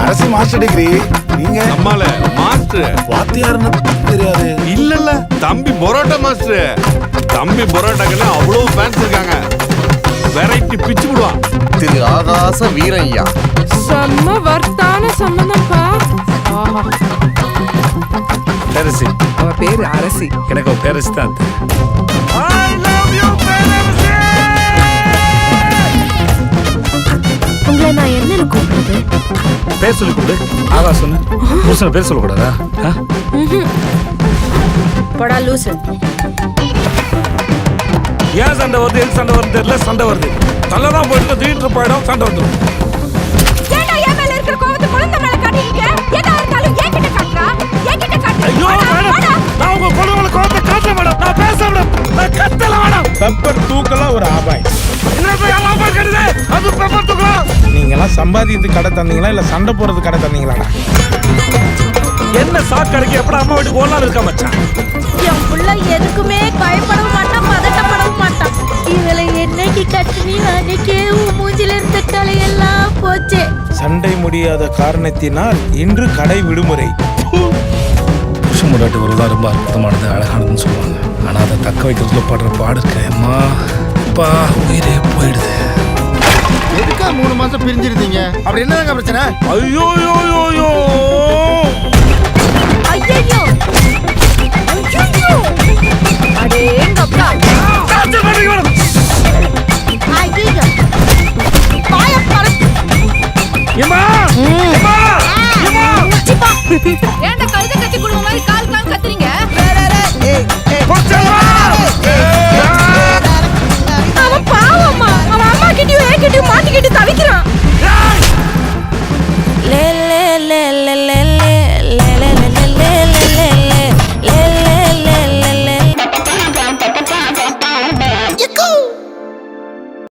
அரசு master degree. நீங்க நம்மால மாஸ்டர் வாத்தியார்னு தெரியாது. இல்ல தம்பி பரோட்டா மாஸ்டர். தம்பி பரோட்டாக்கெல்லாம் அவ்வளவு ஃபேன்ஸ் இருக்காங்க. வெரைட்டி பிச்சு விடுவான். திரு ஆகாச வீரையா. செம்ம வர்த்தான சம்பந்தம்ப்பா. பேரசி. அவ பேரு அரசி. எனக்கு ஒரு பேரசி தான். உங்களை நான் என்னன்னு கூப்பிடுறது? பேர் சொல்லி கூப்பிடு. ஆகாஷ் சொன்ன புருஷனை பேர் சொல்லக்கூடாதா? படா லூசு. ஏன் சண்டை வருது, எது சண்டை வருது தெரியல. சண்டை வருது நல்லதான் போயிட்டு திடீர்னு போயிடும், சண்டை வந்துடும். ஏன்டா என் மேல இருக்கிற கோவத்தை குழந்தை மேல காட்டுறீங்க? எதா இருந்தாலும் என்கிட்ட காட்டுறா. என்கிட்ட காட்டு. ஐயோ மேடம், நான் உங்க குழந்தைகளை கோவத்தை காட்ட மேடம். நான் பேச மேடம், நான் கத்தல மேடம். பெப்பர் தூக்கலாம் ஒரு ஆபாய். என்ன எல்லாம் கட்டுது அது பெப்பர் தூக்கலாம். நீங்க எல்லாம் சம்பாதித்து கடை தந்தீங்களா இல்ல சண்டை போறது கடை தந்தீங்களா? என்ன சாக்கடைக்கு எப்படா அம்மா வீட்டுக்கு ஓடலாம் இருக்கா மச்சான்? என் புள்ள எதுக்குமே பயப்படவும் மாட்டான், பதட்டப்படவும் மாட்டான். இவளை என்னைக்கு கட்டுனி அன்னைக்கே உன் மூஞ்சில இருந்த தலையெல்லாம் போச்சு. சண்டை முடியாத காரணத்தினால் இன்று கடை விடுமுறை. புருஷன் முன்னாடி வருவதா ரொம்ப அற்புதமானது, அழகானதுன்னு சொல்லுவாங்க. ஆனா அதை தக்க வைக்கிறதுல படுற பாடு இருக்கு. அம்மா அப்பா உயிரே போயிடுது. எதுக்கா 3 மாசம் பிரிஞ்சிருந்தீங்க? அப்படி என்னங்க பிரச்சனை? ஐயோ யோ யோ யோ ஐயையோ ஐயையோ அடேங்கப்பா. ஐயையோ பாயப்பற. ஏமா ஏமா ஏமா ஏன்டா கழுதை கட்டி குடும்ப மாதிரி கால்